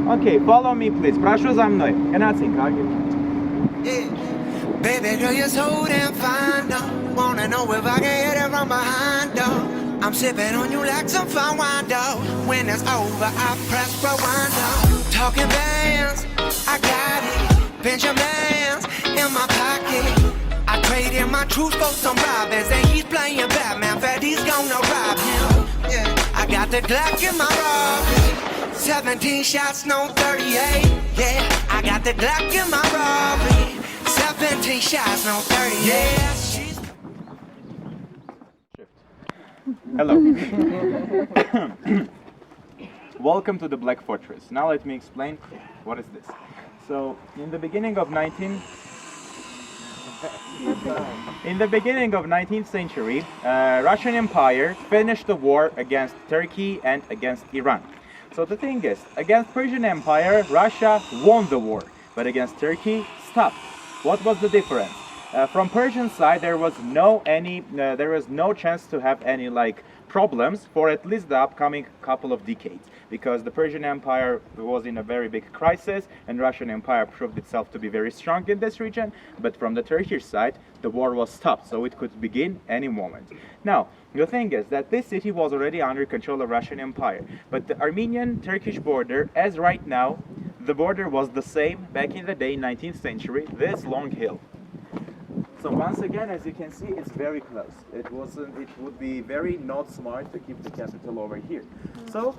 Okay, follow me, please. Прошу за мной. Yeah. Baby girl, you're so damn fine, though. Wanna know if I can hit it from behind, though. I'm sipping on you like some fine wine, though. When it's over, I press rewind, though. Talking bands, I got it. Benjamins in my pocket. I traded my truth for some robbers, and he's playing Batman. Freddy's gonna rob him. Yeah, I got the Glock in my robbery. 17 shots, no 38. Yeah, I got the Glock in my robbery. 17 shots, no 38. Yeah, she's... Hello. Welcome to the Black Fortress. Now let me explain what is this. So, in the beginning of 19th century, Russian Empire finished the war against Turkey and against Iran. So the thing is, against Persian Empire, Russia won the war, but against Turkey, stopped. What was the difference? From Persian side, there was no chance to have any problems for at least the upcoming couple of decades, because the Persian Empire was in a very big crisis and Russian Empire proved itself to be very strong in this region. But from the Turkish side, the war was stopped, so it could begin any moment. Now, the thing is that this city was already under control of Russian Empire, but the Armenian-Turkish border, as right now, the border was the same back in the day, 19th century, this long hill. So once again, as you can see, it's very close. It would be very not smart to keep the capital over here. So,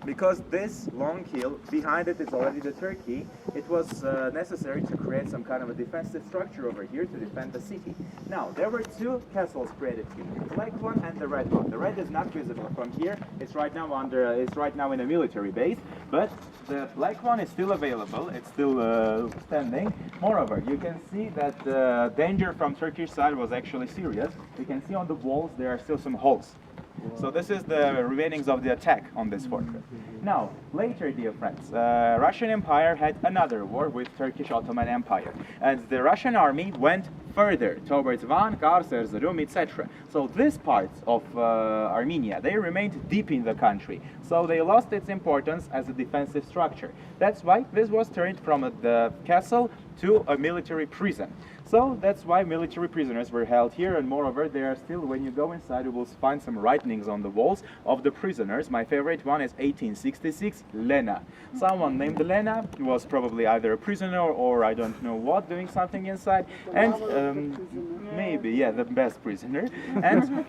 because this long hill, behind it is already the Turkey, it was necessary to create some kind of a defensive structure over here to defend the city. Now, there were two castles created here, the black one and the red one. The red is not visible from here. It's right now in a military base, but the black one is still available. It's still standing. Moreover, you can see that the danger from Turkish side was actually serious. You can see on the walls there are still some holes. So this is the remainings of the attack on this fortress. Now, later, dear friends, Russian Empire had another war with Turkish Ottoman Empire, and the Russian army went further towards Van, Kars, Erzurum, etc. So this part of Armenia, they remained deep in the country, so they lost its importance as a defensive structure. That's why this was turned from the castle to a military prison. So that's why military prisoners were held here, and moreover, there are still, when you go inside, you will find some writings on the walls of the prisoners. My favorite one is 1866, Lena. Someone named Lena was probably either a prisoner or I don't know what, doing something inside, and maybe, yeah, the best prisoner. And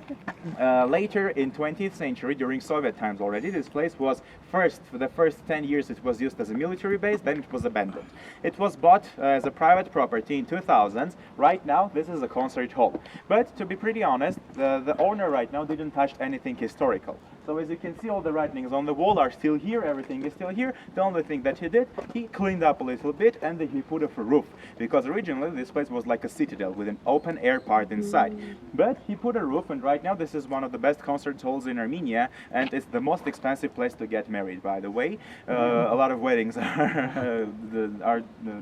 later in 20th century, during Soviet times already, this place was for the first 10 years it was used as a military base, then it was abandoned. It was bought as a private property in 2000. Right now, this is a concert hall. But to be pretty honest, the owner right now didn't touch anything historical. So as you can see, all the writings on the wall are still here, everything is still here. The only thing that he did, he cleaned up a little bit and then he put up a roof. Because originally this place was like a citadel with an open air part inside. But he put a roof, and right now this is one of the best concert halls in Armenia, and it's the most expensive place to get married, by the way. A lot of weddings are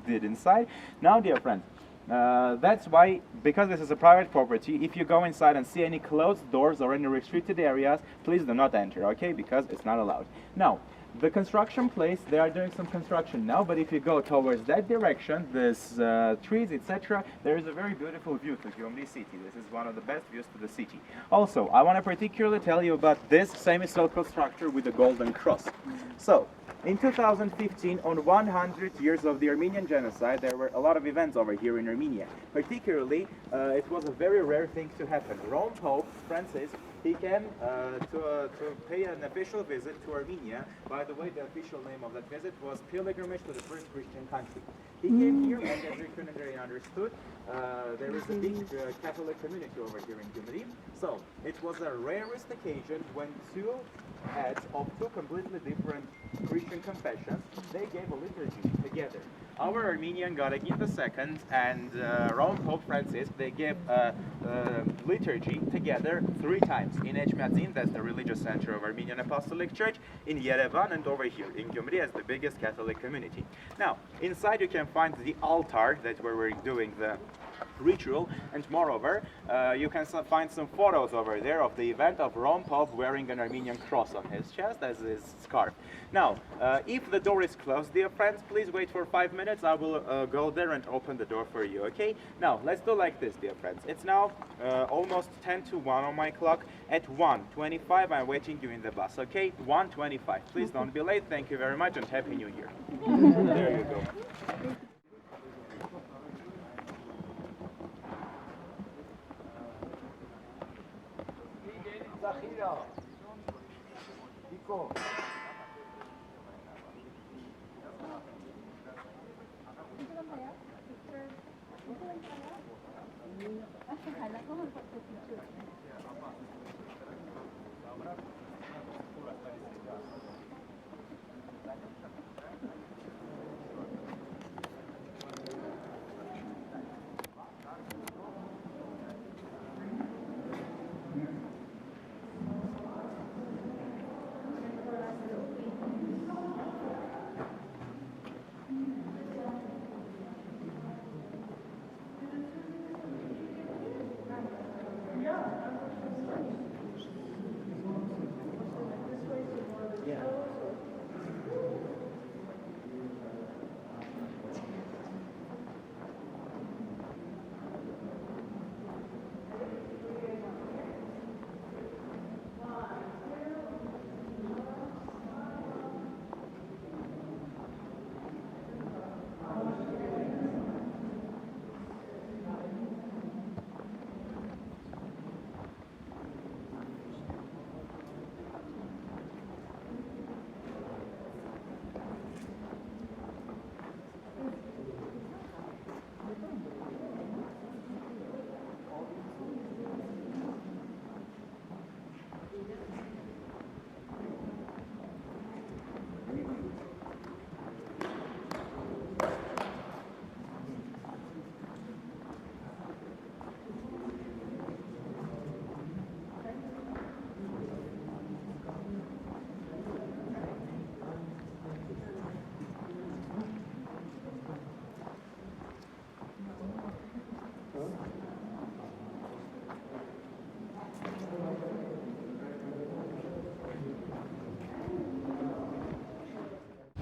did inside. Now, dear friends, that's why, because this is a private property, if you go inside and see any closed doors or any restricted areas, please do not enter, okay? Because it's not allowed. Now, the construction place, they are doing some construction now, but if you go towards that direction, this trees, etc., there is a very beautiful view to Gyumri city. This is one of the best views to the city. Also, I want to particularly tell you about this semicircle structure with the golden cross. So, in 2015, on 100 years of the Armenian genocide, there were a lot of events over here in Armenia. Particularly, it was a very rare thing to happen. Rome Pope Francis, he came to pay an official visit to Armenia. By the way, the official name of that visit was Pilgrimage to the First Christian Country. He came here, and as you couldn't very understood, there is a big Catholic community over here in Gyumri. So, it was a rarest occasion when two heads of two completely different Christian confessions, they gave a liturgy together. Our Armenian God Agin II and Rome Pope Francis, they gave a liturgy together 3 times. In Echmiadzin, that's the religious center of Armenian Apostolic Church, in Yerevan, and over here in Gyumri as the biggest Catholic community. Now, inside you can find the altar that where we're doing the ritual. And moreover, you can find some photos over there of the event of Rome Pope wearing an Armenian cross on his chest as his scarf. Now, if the door is closed, dear friends, please wait for 5 minutes. I will go there and open the door for you, okay? Now, let's do like this, dear friends. It's now almost 10 to 1 on my clock. At 1:25, I'm waiting you in the bus, okay? 1:25. Please don't be late. Thank you very much and Happy New Year. There you go.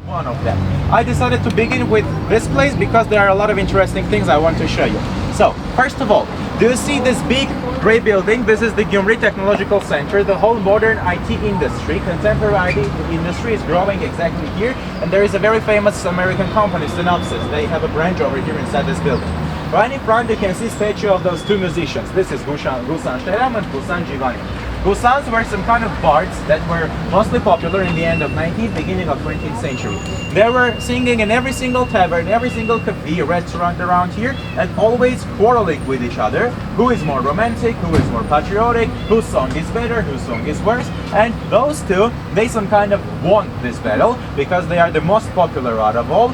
One of them. I decided to begin with this place because there are a lot of interesting things I want to show you. So, first of all, do you see this big gray building? This is the Gyumri Technological Center. The whole modern IT industry, contemporary IT industry is growing exactly here. And there is a very famous American company, Synopsys. They have a branch over here inside this building. Right in front you can see a statue of those two musicians. This is Gusan Sheram and Gusan Gyumri. Gusans were some kind of bards that were mostly popular in the end of 19th, beginning of 20th century. They were singing in every single tavern, every single cafe, restaurant around here, and always quarreling with each other. Who is more romantic, who is more patriotic, whose song is better, whose song is worse. And those two, they some kind of won this battle because they are the most popular out of all,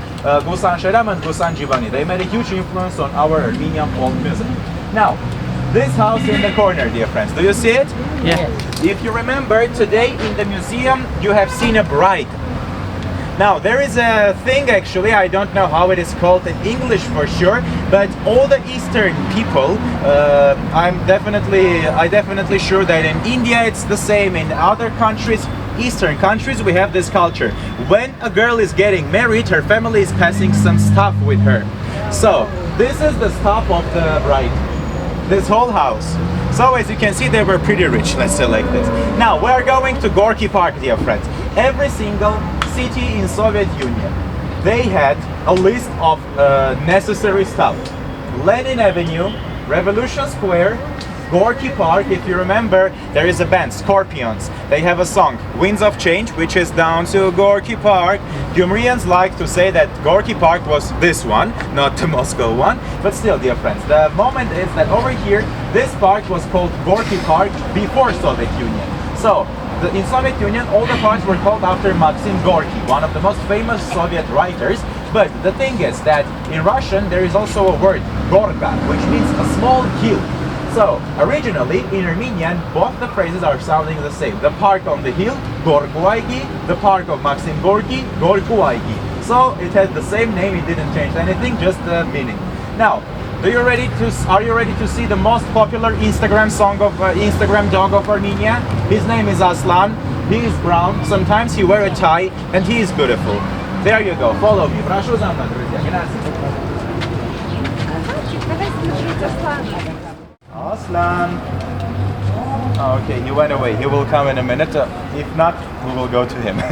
Gusan Sheram and Gusan Gyumri. They made a huge influence on our Armenian folk music. Now, this house in the corner, dear friends, do you see it? Yeah. If you remember, today in the museum you have seen a bride. Now there is a thing, actually, I don't know how it is called in English for sure, but all the Eastern people, I definitely sure that in India it's the same, in other countries, Eastern countries, we have this culture. When a girl is getting married, her family is passing some stuff with her. So this is the stuff of the bride. This whole house. So as you can see, they were pretty rich, let's say like this. Now we are going to Gorky Park, dear friends. Every single city in Soviet Union, they had a list of necessary stuff. Lenin Avenue, Revolution Square, Gorky Park. If you remember, there is a band, Scorpions. They have a song, Winds of Change, which is down to Gorky Park. Gyumrians like to say that Gorky Park was this one, not the Moscow one. But still, dear friends, the moment is that over here, this park was called Gorky Park before Soviet Union. So, in Soviet Union, all the parks were called after Maxim Gorky, one of the most famous Soviet writers. But the thing is that in Russian, there is also a word, Gorka, which means a small hill. So, originally, in Armenian, both the phrases are sounding the same. The park on the hill, Gorkuaigi, the park of Maxim Gorky, Gorkuaigi. So, it has the same name, it didn't change anything, just the meaning. Now, Are you ready to see the most popular Instagram song of Instagram dog of Armenia? His name is Aslan. He is brown. Sometimes he wear a tie, and he is beautiful. There you go. Follow me. Прошу за мной, друзья. Aslan. Okay, he went away. He will come in a minute. If not, we will go to him.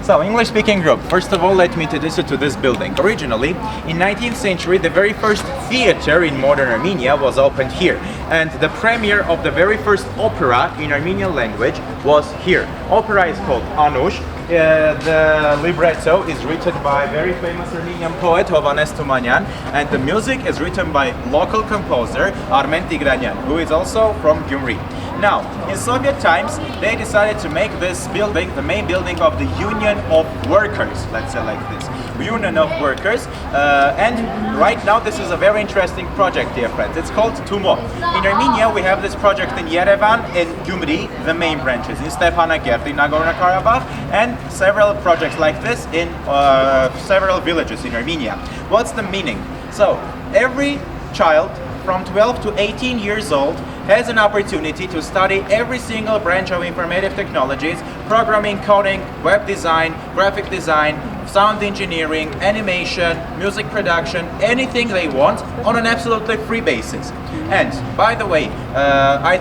So, English-speaking group. First of all, let me introduce you to this building. Originally, in 19th century, the very first theater in modern Armenia was opened here. And the premiere of the very first opera in Armenian language was here. Opera is called Anush. The libretto is written by very famous Armenian poet Hovannes Tumanyan, and the music is written by local composer Armen Tigranyan, who is also from Gyumri. Now, in Soviet times, they decided to make this building the main building of the Union of Workers, let's say like this, Union of Workers, and right now this is a very interesting project, dear friends. It's called Tumo. In Armenia, we have this project in Yerevan, in Gyumri, the main branches, in Stepanakert, in Nagorno-Karabakh, and several projects like this in several villages in Armenia. What's the meaning? So, every child from 12 to 18 years old has an opportunity to study every single branch of informative technologies, programming, coding, web design, graphic design, sound engineering, animation, music production, anything they want on an absolutely free basis. And by the way, I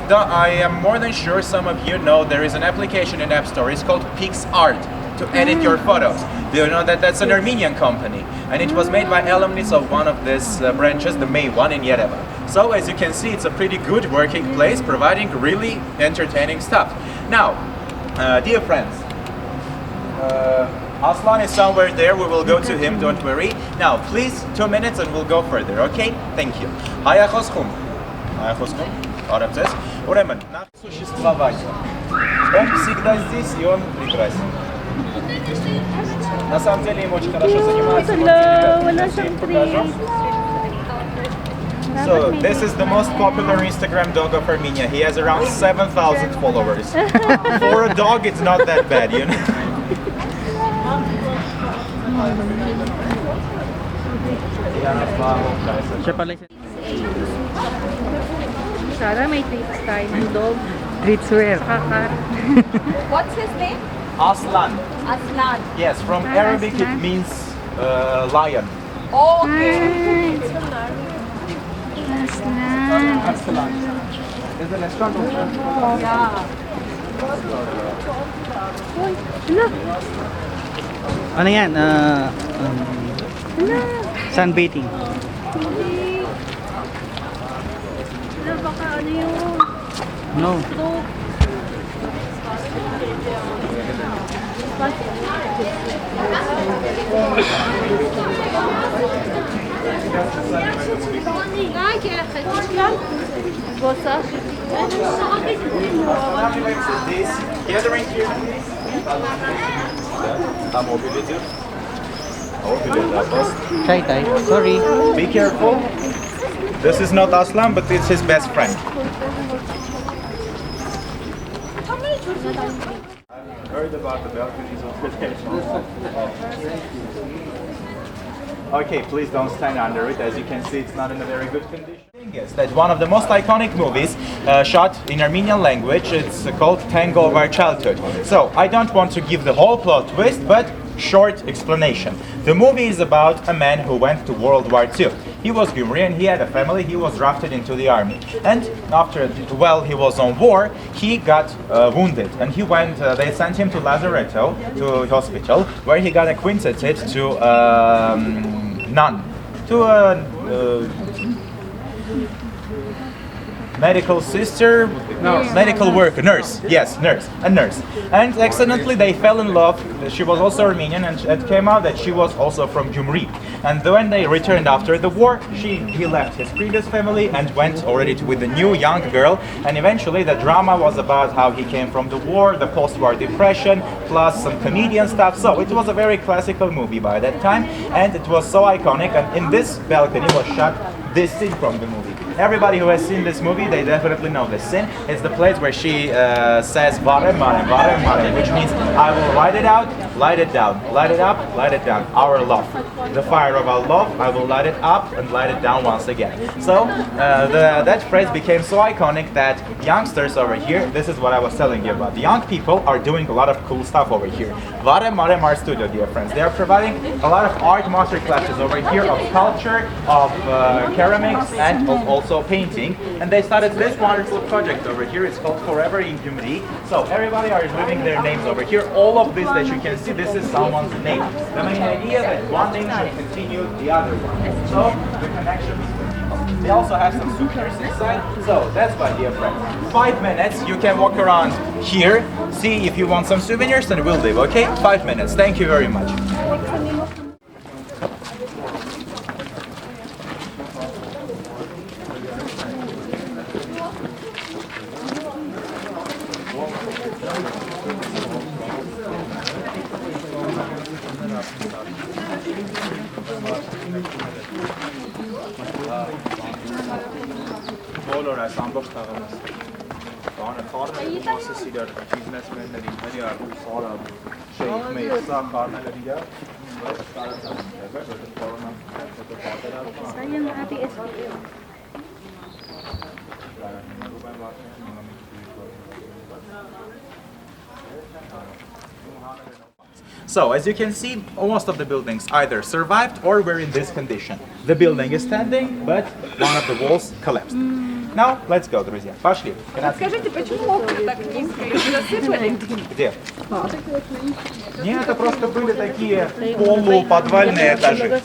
am more than sure some of you know there is an application in App Store. It's called PixArt to edit your photos. Do you know that that's an Armenian company? And it was made by alumnus of one of these branches, the main one in Yerevan. So as you can see, it's a pretty good working place, providing really entertaining stuff. Now, dear friends, Aslan is somewhere there. We will go to him, don't worry. Now, please, 2 minutes and we'll go further, okay? Thank you. Hayakoskum. Hayakoskum. Арабцес. Ուրեմն, նախ существовать. Он всегда здесь, и он прекрасен. На самом деле им очень хорошо занимаются. So, this is the most popular Instagram dog of Armenia. He has around 7,000 followers. For a dog, it's not that bad, you know? Sana may treats tayo ng dog. Treats where? Kakar. What's his name? Aslan. Aslan. Yes, from Arabic it Aslan. means lion. Oh, okay. Aslan. Is the restaurant open? Yeah. Ano yan? Sunbathing. Hindi. Wala, baka ano yun? No. Dog. Gathering here, please. Chai Thai. Sorry. Be careful. This is not Aslan, but it's his best friend. I've heard about the balconies over there. Okay, please don't stand under it. As you can see, it's not in a very good condition. Yes, that's one of the most iconic movies shot in Armenian language. It's called Tango of Our Childhood. So, I don't want to give the whole plot twist, but short explanation. The movie is about a man who went to World War II. He was Gyumri and he had a family. He was drafted into the army. And after, while he was on war, he got wounded. And he went, they sent him to Lazaretto, to hospital, where he got acquainted to nun, to a medical sister, no, medical worker, nurse, yes, nurse, a nurse. And accidentally they fell in love. She was also Armenian, and it came out that she was also from Gyumri. And when they returned after the war, he left his previous family and went already with a new young girl. And eventually the drama was about how he came from the war, the post-war depression, plus some comedian stuff. So it was a very classical movie by that time, and it was so iconic. And in this balcony was shot this scene from the movie. Everybody who has seen this movie, they definitely know this scene. It's the place where she says "Vare mare, vare mare," which means I will write it out light it down, light it up, light it down. Our love, the fire of our love, I will light it up and light it down once again. So that phrase became so iconic that youngsters over here, this is what I was telling you about. The young people are doing a lot of cool stuff over here. Vare Mare Art Studio, dear friends. They are providing a lot of art master classes over here of sculpture, of ceramics, and of also painting. And they started this wonderful project over here. It's called Forever in Gyumri. So everybody are leaving their names over here. All of this that you can see, this is someone's name. The main idea that one name should continue the other one. So the connection between people. They also have some souvenirs inside. So that's why, dear friends, 5 minutes you can walk around here, see if you want some souvenirs, and we'll leave. Okay? 5 minutes. Thank you very much. Բոլոր այս ամբողջ թաղանց բանը խառնել մասսիլեր բիզնեսմեններին հրիա խառը շեյխ մեյ սա խառնել իրար կարծած որ կորոնա հետո պատերազմ Sayang ate SPL. So, as you can see, most of the buildings either survived or were in this condition. The building is standing, but one of the walls collapsed. Now, let's go, друзья. Пошли. Скажите, почему окна так низко и засыпали? Где? Нет, это просто были такие полуподвальные этажи.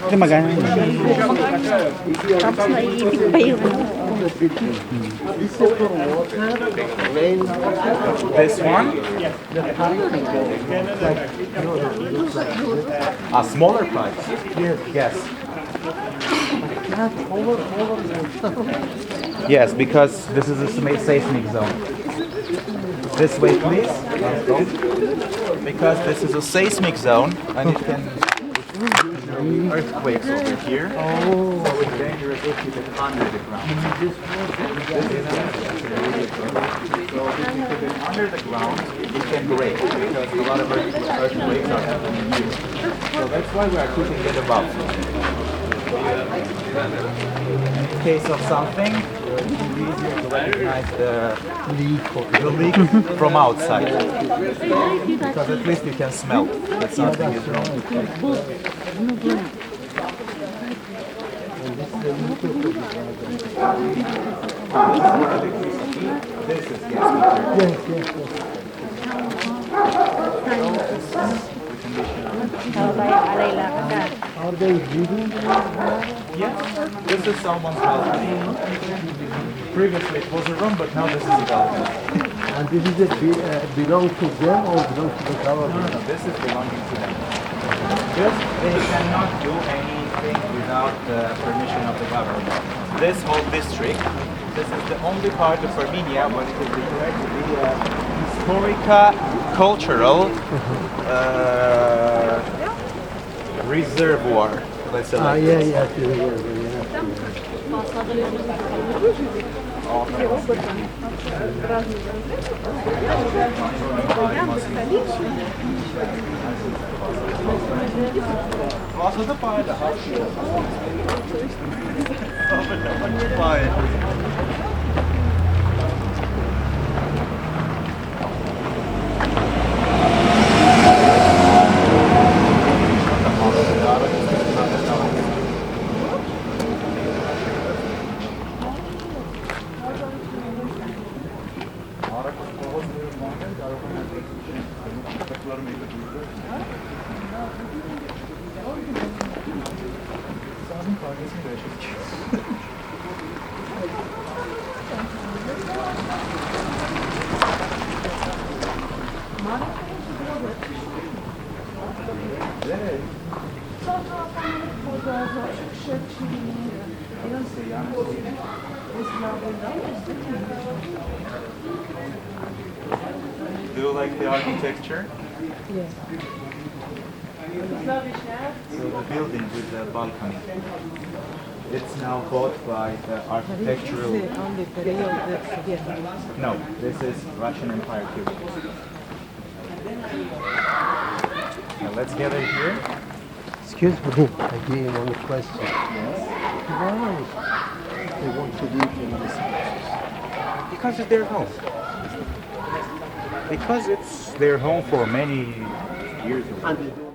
Ito magana. Tapos naiipit pa yung This one? A smaller pipes? Yes. Yes, because this is a seismic zone. This way, please. Because this is a seismic zone and it can earthquakes over here. Oh, so it's dangerous if you get under the ground. So if you put it under the ground, it can break because a lot of earthquakes are happening here. So that's why we are keeping it above. In case of something, it will be easier to recognize the leak from outside. Because at least you can smell that something is wrong. This is Are they living? Yes, this is someone's balcony. Previously it was a room, but now this is a balcony. And this is belong to them or belong to the government? No, this is belonging to them. Just they cannot do anything without the permission of the government. This whole district, this is the only part of Armenia where it is declared to be a historical-cultural reservoir. Let's say like this. Do you like the architecture? Yes. So the building with the balcony. It's now bought by the architectural... On the period of the Soviet. No, this is Russian Empire period. let's gather here. Excuse me, again, one question. Why they want to live in this house? Because it's their home. Because it's their home for many years. And they don't.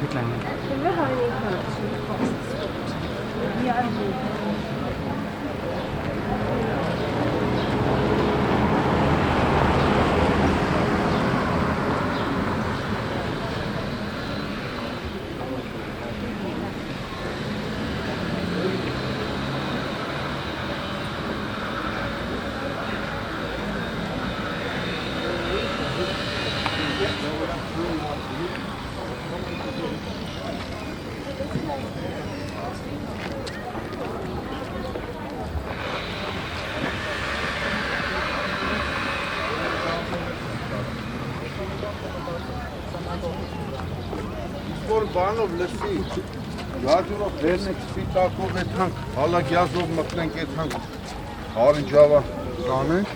Wait lang. Որ բանով լսի, գաջուրով վերնեք սպիտակով է թանք, հալակ յազով մտնենք է թանք, հարինջավա կանենք։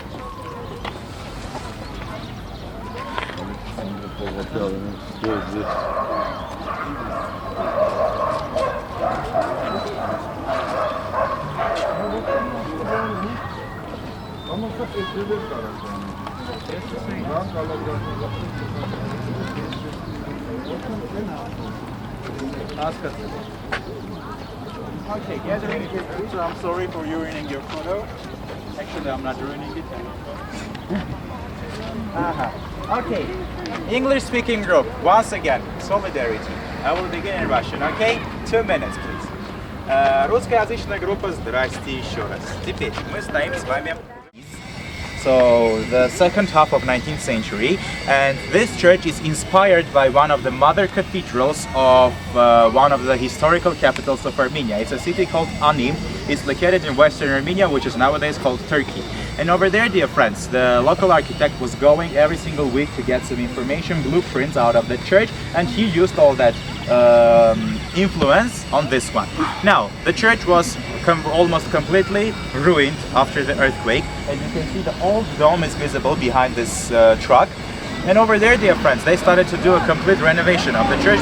Ամուսակ է դրվել Okay, gathering your picture. I'm sorry for ruining your photo. Actually, I'm not ruining it. Okay, English-speaking group. Once again, solidarity. I will begin in Russian. Okay, 2 minutes, please. Русскоязычная группа. Здрасте еще раз. Теперь мы стоим с вами. So the second half of 19th century, and this church is inspired by one of the mother cathedrals of one of the historical capitals of Armenia. It's a city called Anim. It's located in western Armenia, which is nowadays called Turkey. And over there, dear friends, the local architect was going every single week to get some information, blueprints out of the church, and he used all that influence on this one. Now, the church was almost completely ruined after the earthquake, and you can see the old dome is visible behind this truck. And over there, dear friends, they started to do a complete renovation of the church.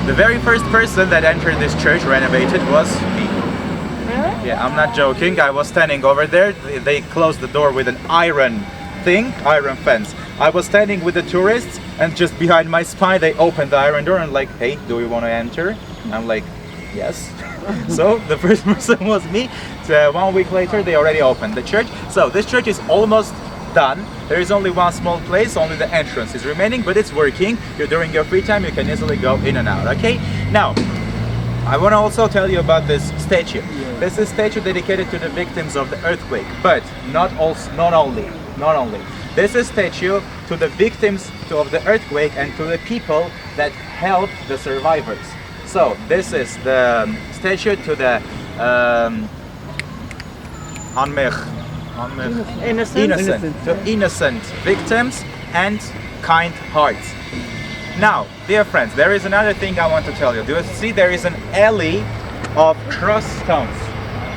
The very first person that entered this church renovated was me. Yeah, I'm not joking. I was standing over there. They closed the door with an iron fence. I was standing with the tourists, and just behind my spine, they opened the iron door and like, hey, do you want to enter? I'm like, yes. So the first person was me. So 1 week later, they already opened the church. So this church is almost done. There is only one small place, only the entrance is remaining, but it's working. During your free time, you can easily go in and out, okay? Now, I want to also tell you about this statue. This is a statue dedicated to the victims of the earthquake, but not only. This is a statue to the victims of the earthquake and to the people that helped the survivors. So this is the statue to the innocent victims and kind hearts. Now, dear friends, there is another thing I want to tell you. Do you see there is an alley of cross stones?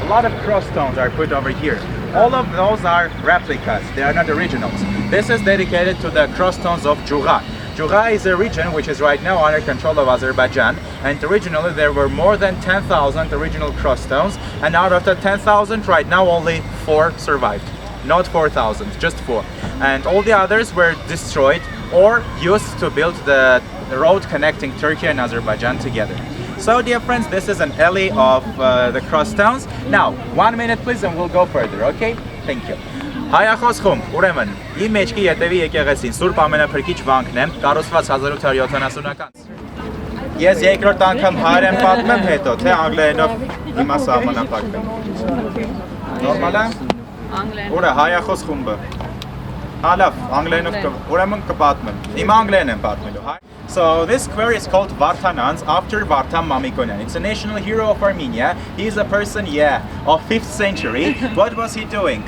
A lot of cross stones are put over here. All of those are replicas, they are not originals. This is dedicated to the cross stones of Gyumri. Gyumri is a region which is right now under control of Azerbaijan, and originally there were more than 10,000 original cross stones, and out of the 10,000 right now only 4 survived. not 4,000, just 4. And all the others were destroyed or used to build the road connecting Turkey and Azerbaijan together. So dear friends, this is an alley of the cross towns. Now, 1 minute please and we'll go further, okay? Thank you. Հայախոսքում, ուրեմն, իմ մեջքի ետևի եկեղեցին Սուրբ Ամենափրկիչ վանքն է, կառուցված 1870-ական։ Ես երկրորդ անգամ հայերեն պատմեմ, հետո թե անգլերենով հիմա սահմանափակվեմ։ Նորմալ է։ Անգլերեն։ Ուրա հայախոս խումբը։ Հալավ, անգլերենով ուրեմն կպատմեմ։ Հիմա անգլերեն եմ պատմելու։ So this square is called Vartanans after Vartan Mamikonian. It's a national hero of Armenia. He's a person, of 5th century. What was he doing?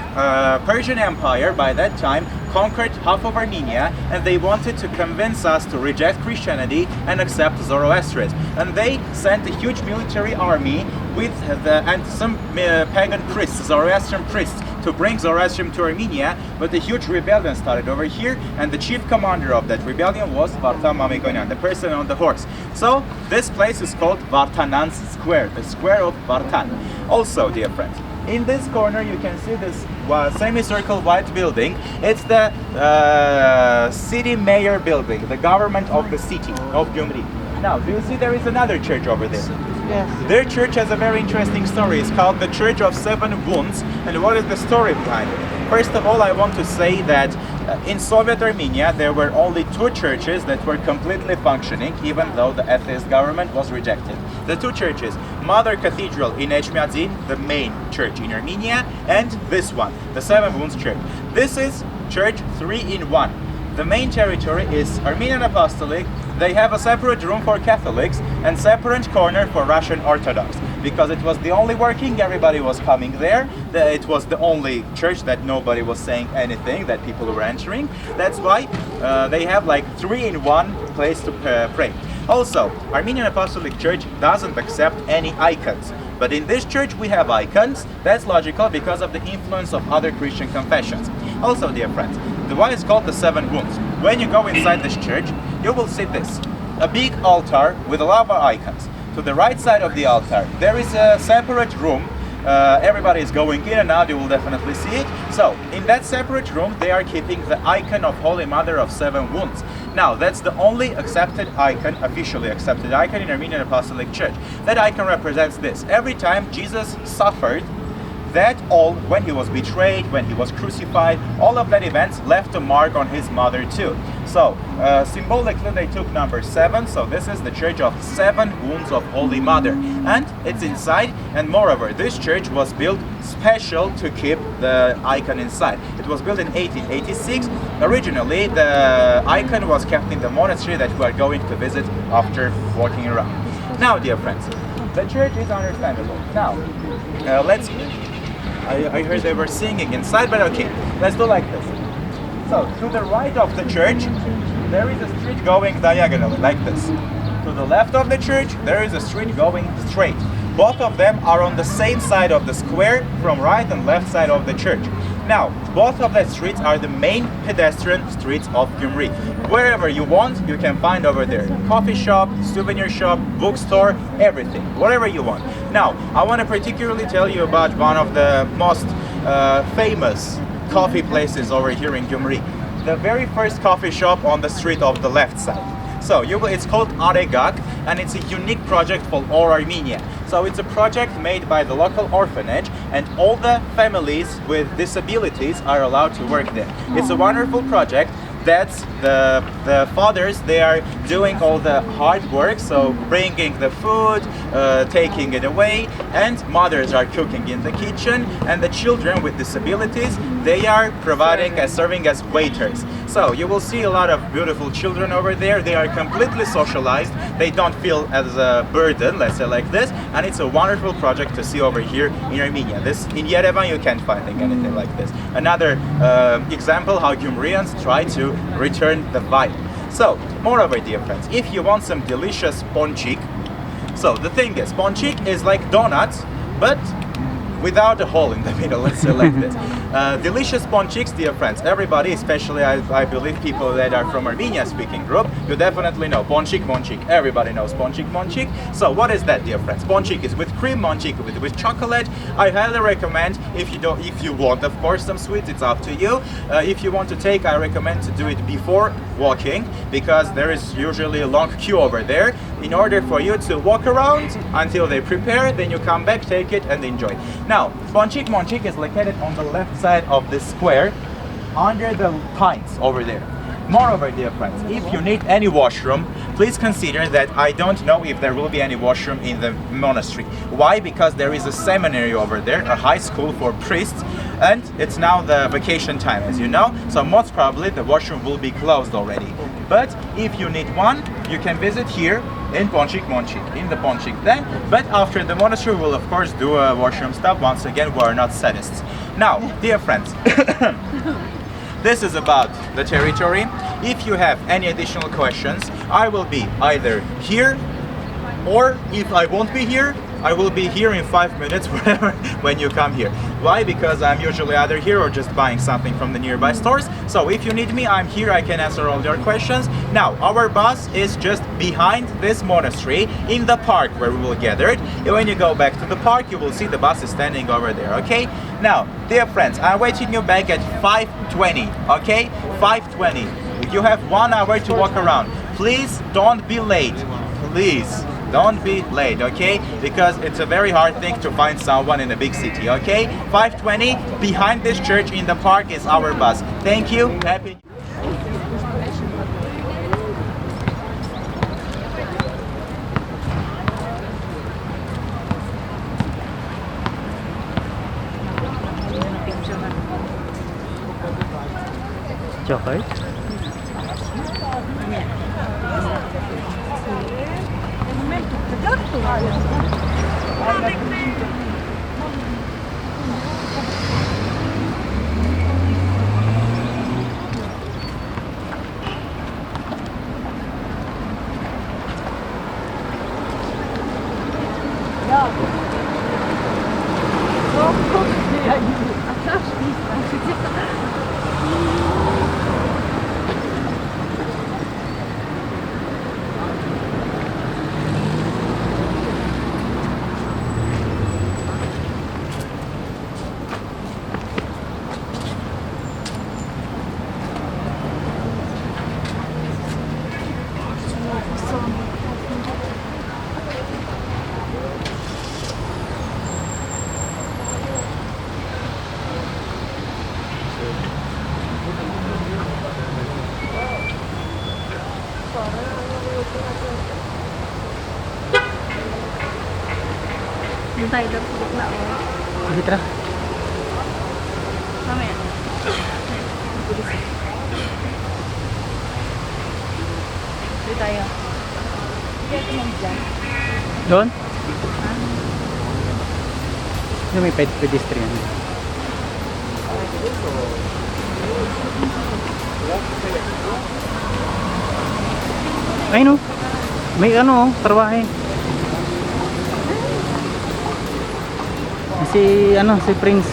Persian Empire by that time conquered half of Armenia, and they wanted to convince us to reject Christianity and accept Zoroastrianism. And they sent a huge military army with and some pagan priests, Zoroastrian priests, to bring Zoroastrianism to Armenia, but a huge rebellion started over here, and the chief commander of that rebellion was Vartan Mamikonian, the person on the horse. So this place is called Vartanans Square, the square of Vartan. Also, dear friends, in this corner you can see this semicircle white building. It's the city mayor building, the government of the city of Gyumri. Now, do you see there is another church over there? Yes. Their church has a very interesting story. It's called the Church of Seven Wounds. And what is the story behind it? First of all, I want to say that in Soviet Armenia, there were only 2 churches that were completely functioning, even though the atheist government was rejected. The 2 churches, Mother Cathedral in Echmiadzin, the main church in Armenia, and this one, the Seven Wounds Church. This is church 3-in-1. The main territory is Armenian Apostolic. They have a separate room for Catholics and separate corner for Russian Orthodox, because it was the only working, everybody was coming there. It was the only church that nobody was saying anything, that people were entering. That's why they have like 3-in-1 place to pray. Also, Armenian Apostolic Church doesn't accept any icons. But in this church we have icons. That's logical because of the influence of other Christian confessions. Also, dear friends, why is called the Seven Wounds? When you go inside this church, you will see this. A big altar with a lot of icons. To the right side of the altar, there is a separate room. Everybody is going in and out, you will definitely see it. So, in that separate room, they are keeping the icon of Holy Mother of Seven Wounds. Now, that's the only accepted icon, officially accepted icon in Armenian Apostolic Church. That icon represents this. Every time Jesus suffered, that all, when he was betrayed, when he was crucified, all of that events left a mark on his mother too. So, symbolically they took number 7, so this is the Church of Seven Wounds of Holy Mother. And it's inside, and moreover, this church was built special to keep the icon inside. It was built in 1886. Originally, the icon was kept in the monastery that we are going to visit after walking around. Now, dear friends, the church is understandable. Now, I heard they were singing inside, but okay, let's do like this. So, to the right of the church, there is a street going diagonally, like this. To the left of the church, there is a street going straight. Both of them are on the same side of the square, from right and left side of the church. Now, both of the streets are the main pedestrian streets of Gyumri. Wherever you want, you can find over there. Coffee shop, souvenir shop, bookstore, everything. Whatever you want. Now, I want to particularly tell you about one of the most famous coffee places over here in Gyumri. The very first coffee shop on the street of the left side. So it's called Aregak, and it's a unique project for all Armenia. So it's a project made by the local orphanage, and all the families with disabilities are allowed to work there. It's a wonderful project. That's the fathers, they are doing all the hard work, so bringing the food, taking it away, and mothers are cooking in the kitchen, and the children with disabilities, they are serving as waiters. So you will see a lot of beautiful children over there. They are completely socialized. They don't feel as a burden, let's say like this, and it's a wonderful project to see over here in Armenia. In Yerevan you can't find anything like this. Another example how Gyumrians try to return the vibe. So, moreover, dear friends, if you want some delicious ponchik, so the thing is, ponchik is like donuts, but without a hole in the middle, let's say like this. Delicious ponchiks, dear friends. Everybody, especially I believe people that are from Armenia speaking group, you definitely know ponchik. Everybody knows ponchik. So what is that, dear friends? Ponchik is with cream, ponchik with chocolate. I highly recommend if you want, of course, some sweets, it's up to you. If you want to take, I recommend to do it before walking, because there is usually a long queue over there. In order for you to walk around until they prepare, then you come back, take it and enjoy. Now, ponchik is located on the left side of the square, under the pines over there. Moreover, dear friends, if you need any washroom, please consider that I don't know if there will be any washroom in the monastery. Why? Because there is a seminary over there, a high school for priests, and it's now the vacation time, as you know, so most probably the washroom will be closed already. But if you need one, you can visit here in ponchik, in the ponchik then. But after the monastery, we'll of course do a washroom stop. Once again, we are not sadists. Now, dear friends, this is about the territory. If you have any additional questions, I will be either here, or if I won't be here, I will be here in 5 minutes whenever when you come here. Why? Because I'm usually either here or just buying something from the nearby stores. So if you need me, I'm here, I can answer all your questions. Now, our bus is just behind this monastery in the park where we will gather it. And when you go back to the park, you will see the bus is standing over there, okay? Now, dear friends, I'm waiting you back at 5:20, okay? 5:20. You have 1 hour to walk around. Please don't be late, please. Don't be late, okay? Because it's a very hard thing to find someone in a big city, okay? 5:20, behind this church in the park is our bus. Thank you. Happy. Chocolate? Doon tayo dapat na. Sige, tara. Mamaya. Doon tayo. Doon? Yung may pedestrian. Ay no. May ano, trabahe. Si Prince.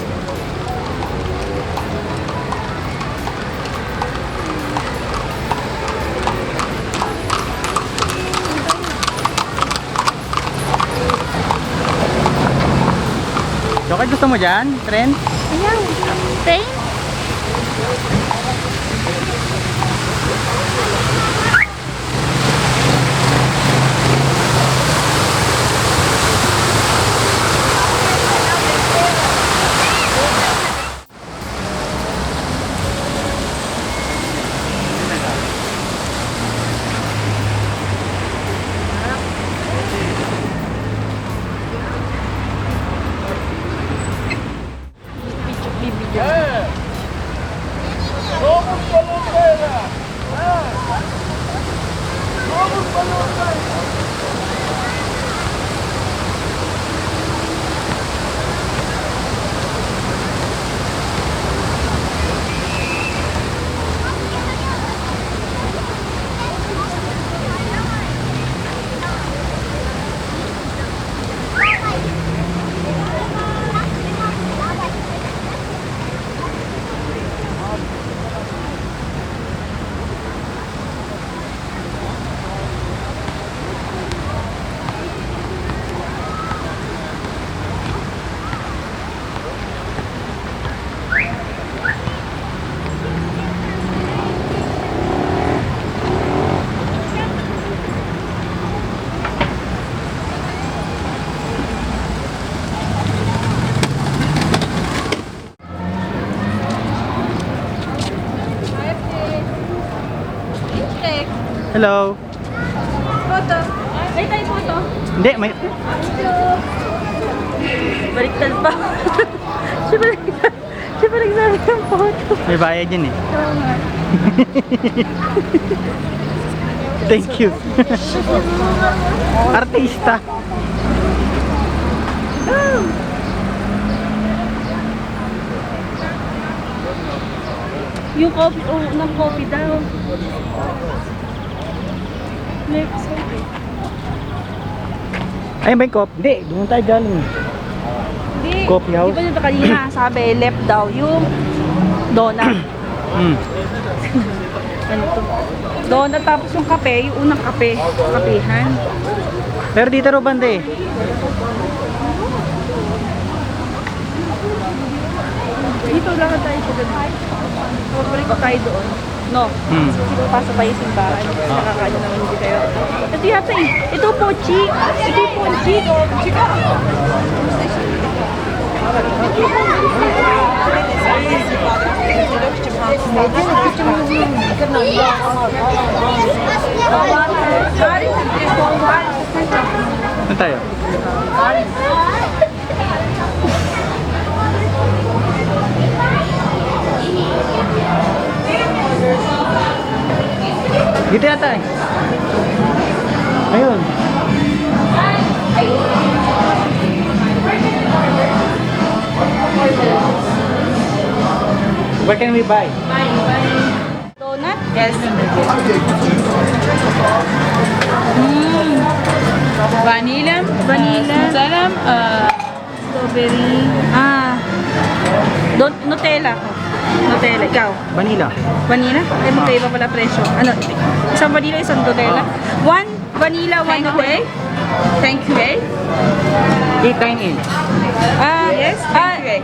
Jokoy, gusto mo dyan? Tren? Ayan. Train? Hello. Photo. May tayo photo. Hindi, may... Baliktad pa. Siya pa nagsabi ng photo. May bayad yun eh. Oo nga. Thank you. Artista. Yung coffee, ng coffee daw. Left side. Ayun ba yung cop? Hindi, doon tayo galing. Hindi. Coffee house? Di ba yung kanina sabi, left daw. Yung donut. Ano to? Donut tapos yung kape, yung unang kape. Kapehan. Pero dito ro banda eh. Dito lang tayo sa ganun. Pabalik ko tayo doon. No. Pasok tayo sa simbahan. Nakakaano naman hindi kayo. Ito yata eh. Ito pochi. Ito yung pochi. Saan tayo? Dito yata eh. Ayun. Where can we buy? Donut? Yes. Vanilla. Vanilla. Salam. Strawberry. Nutella. Nutella. Ikaw? Vanilla. Vanilla? Ay, magkaiba pala presyo. Ano? Isang vanilla, isang Nutella? One vanilla, one Nutella? Thank you. Dine in. Yes. Thank you.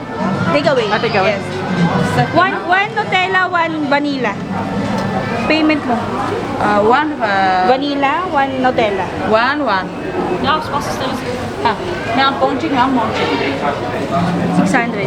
Take away. Take away. Yes. One Nutella, one vanilla. Payment mo. One. Vanilla, one Nutella. One. Nga ponchi, nga monchi. 600.